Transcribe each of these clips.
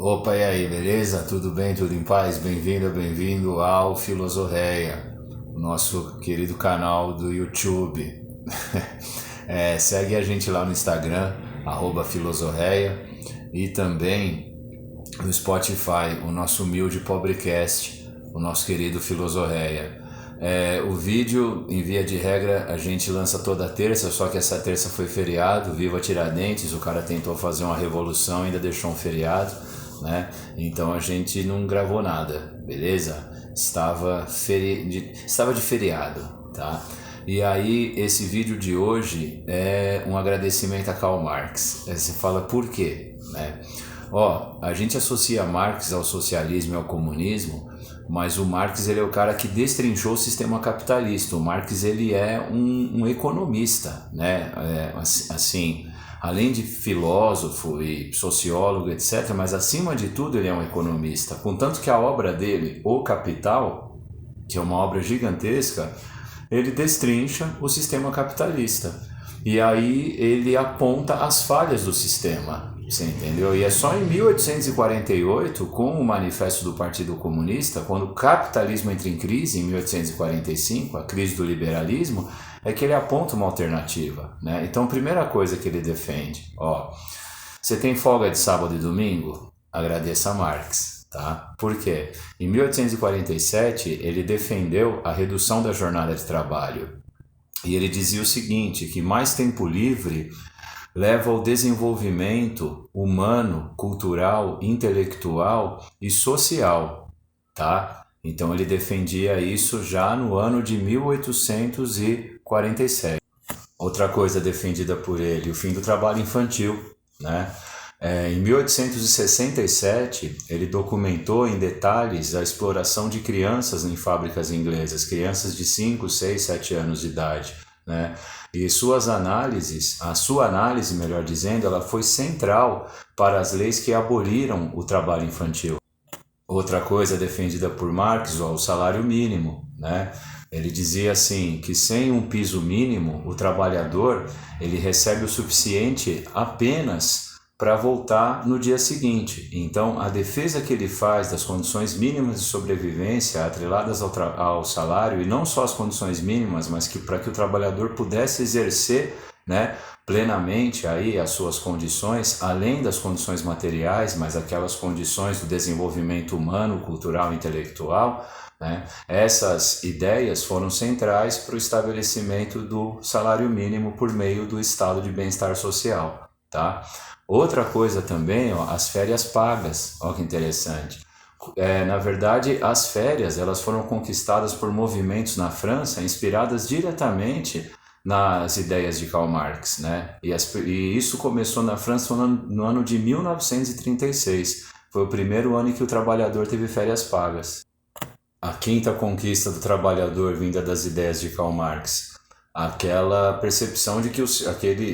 Opa, e aí, beleza? Tudo bem? Tudo em paz? Bem-vindo ao Filosoféia, o nosso querido canal do YouTube. Segue a gente lá no Instagram, @Filosoféia, e também no Spotify, o nosso humilde pobrecast, o nosso querido Filosoféia. O vídeo, em via de regra, a gente lança toda terça, só que essa terça foi feriado, viva Tiradentes, o cara tentou fazer uma revolução e ainda deixou um feriado, né? Então a gente não gravou nada, beleza? Estava de feriado, tá? E aí esse vídeo de hoje é um agradecimento a Karl Marx. Aí você fala por quê, né? A gente associa Marx ao socialismo e ao comunismo, mas o Marx ele é o cara que destrinchou o sistema capitalista. O Marx ele é um economista, né? Assim, além de filósofo e sociólogo, etc., mas acima de tudo ele é um economista. Contanto que a obra dele, O Capital, que é uma obra gigantesca, ele destrincha o sistema capitalista. E aí ele aponta as falhas do sistema, você entendeu? E é só em 1848, com o Manifesto do Partido Comunista, quando o capitalismo entra em crise, em 1845, a crise do liberalismo, é que ele aponta uma alternativa, né? Então, primeira coisa que ele defende, você tem folga de sábado e domingo? Agradeça a Marx. Tá? Por quê? Em 1847 ele defendeu a redução da jornada de trabalho e ele dizia o seguinte, que mais tempo livre leva ao desenvolvimento humano, cultural, intelectual e social, tá? Então ele defendia isso já no ano de 1847. Outra coisa defendida por ele, o fim do trabalho infantil, né? Em 1867, ele documentou em detalhes a exploração de crianças em fábricas inglesas, crianças de 5, 6, 7 anos de idade, né? E a sua análise, melhor dizendo, ela foi central para as leis que aboliram o trabalho infantil. Outra coisa defendida por Marx, o salário mínimo, né? Ele dizia assim, que sem um piso mínimo, o trabalhador ele recebe o suficiente apenas para voltar no dia seguinte. Então, a defesa que ele faz das condições mínimas de sobrevivência atreladas ao salário, e não só as condições mínimas, mas para que o trabalhador pudesse exercer, né, plenamente aí as suas condições, além das condições materiais, mas aquelas condições do desenvolvimento humano, cultural e intelectual, né? Essas ideias foram centrais para o estabelecimento do salário mínimo por meio do estado de bem-estar social, tá? Outra coisa também, as férias pagas, que interessante. Na verdade, as férias elas foram conquistadas por movimentos na França inspiradas diretamente nas ideias de Karl Marx, né? E isso começou na França no ano de 1936. Foi o primeiro ano em que o trabalhador teve férias pagas. A quinta conquista do trabalhador vinda das ideias de Karl Marx, aquela percepção de que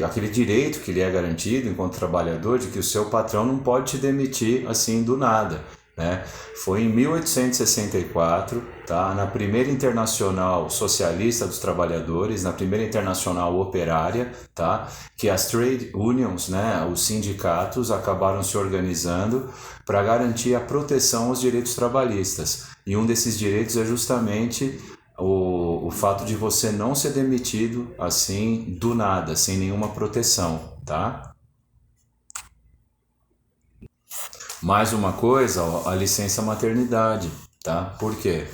aquele direito que lhe é garantido enquanto trabalhador, de que o seu patrão não pode te demitir assim do nada, né? Foi em 1864, tá? Na primeira Internacional Socialista dos Trabalhadores, na primeira Internacional Operária, tá? Que as trade unions, né? Os sindicatos acabaram se organizando para garantir a proteção aos direitos trabalhistas. E um desses direitos é justamente o fato de você não ser demitido assim do nada, sem nenhuma proteção, tá? Mais uma coisa, a licença maternidade, tá? Por quê?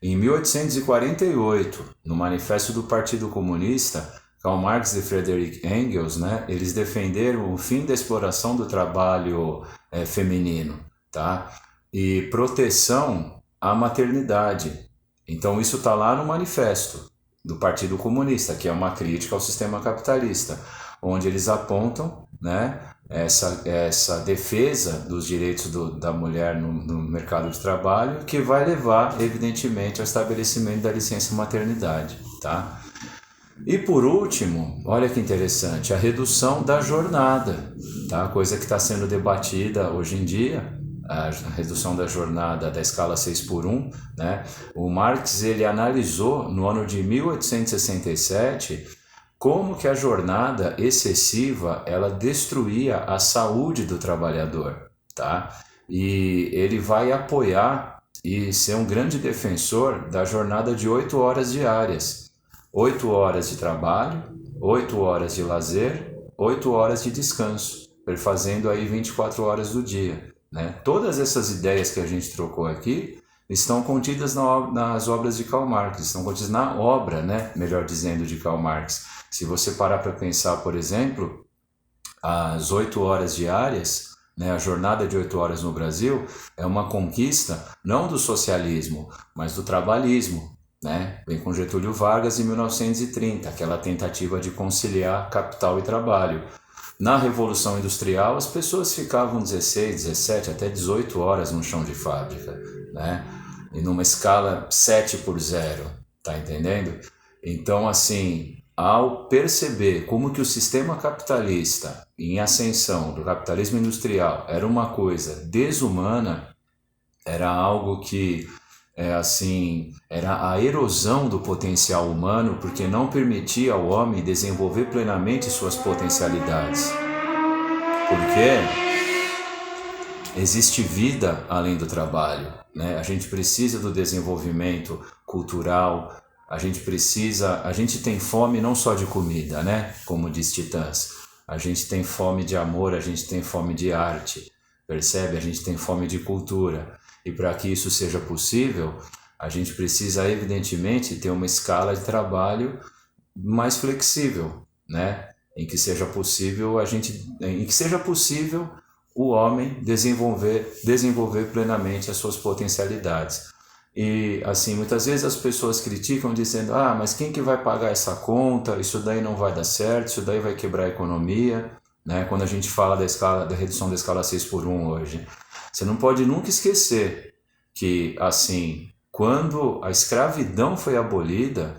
Em 1848, no Manifesto do Partido Comunista, Karl Marx e Friedrich Engels, né, eles defenderam o fim da exploração do trabalho feminino, tá? E proteção à maternidade. Então isso está lá no Manifesto do Partido Comunista, que é uma crítica ao sistema capitalista, onde eles apontam, né, essa defesa dos direitos da mulher no mercado de trabalho, que vai levar, evidentemente, ao estabelecimento da licença maternidade, tá? E por último, olha que interessante, a redução da jornada, tá? Coisa que está sendo debatida hoje em dia, a redução da jornada da escala 6 por 1, né? O Marx ele analisou no ano de 1867 como que a jornada excessiva ela destruía a saúde do trabalhador, tá? e ele vai apoiar e ser um grande defensor da jornada de 8 horas diárias. 8 horas de trabalho, 8 horas de lazer, 8 horas de descanso, perfazendo aí 24 horas do dia, né? Todas essas ideias que a gente trocou aqui estão contidas nas obras de Karl Marx, estão contidas na obra, né? Melhor dizendo, de Karl Marx. Se você parar para pensar, por exemplo, as 8 horas diárias, né, a jornada de 8 horas no Brasil é uma conquista não do socialismo, mas do trabalhismo, né? Vem com Getúlio Vargas em 1930, aquela tentativa de conciliar capital e trabalho. Na Revolução Industrial, as pessoas ficavam 16, 17, até 18 horas no chão de fábrica, né? E numa escala 7/0, tá entendendo? Então, assim, ao perceber como que o sistema capitalista em ascensão do capitalismo industrial era uma coisa desumana, era algo que era a erosão do potencial humano, porque não permitia ao homem desenvolver plenamente suas potencialidades. Porque existe vida além do trabalho, né? A gente precisa do desenvolvimento cultural, a gente tem fome não só de comida, né? Como diz Titãs. A gente tem fome de amor, a gente tem fome de arte, percebe? A gente tem fome de cultura. E para que isso seja possível, a gente precisa, evidentemente, ter uma escala de trabalho mais flexível, né? Em que seja possível o homem desenvolver plenamente as suas potencialidades. E assim, muitas vezes as pessoas criticam dizendo: ah, mas quem que vai pagar essa conta? Isso daí não vai dar certo, isso daí vai quebrar a economia, né? Quando a gente fala da redução da escala 6/1 hoje. Você não pode nunca esquecer que, assim, quando a escravidão foi abolida,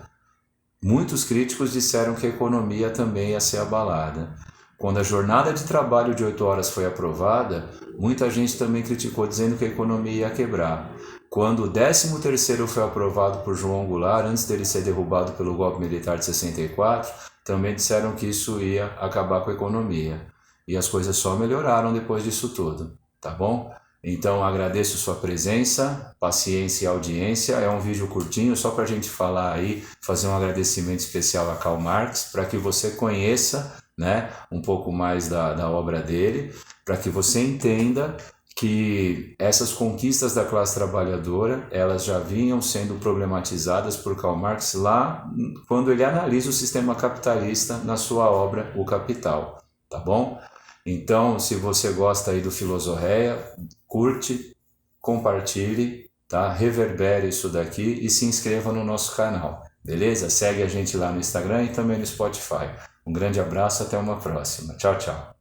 muitos críticos disseram que a economia também ia ser abalada. Quando a jornada de trabalho de 8 horas foi aprovada, muita gente também criticou, dizendo que a economia ia quebrar. Quando o 13º foi aprovado por João Goulart, antes dele ser derrubado pelo golpe militar de 64, também disseram que isso ia acabar com a economia. E as coisas só melhoraram depois disso tudo, tá bom? Então agradeço sua presença, paciência e audiência. É um vídeo curtinho só para a gente falar aí, fazer um agradecimento especial a Karl Marx, para que você conheça, né, um pouco mais da obra dele, para que você entenda que essas conquistas da classe trabalhadora, elas já vinham sendo problematizadas por Karl Marx lá quando ele analisa o sistema capitalista na sua obra O Capital, tá bom? Então, se você gosta aí do Filosoféia, curte, compartilhe, tá? Reverbere isso daqui e se inscreva no nosso canal, beleza? Segue a gente lá no Instagram e também no Spotify. Um grande abraço, até uma próxima. Tchau, tchau.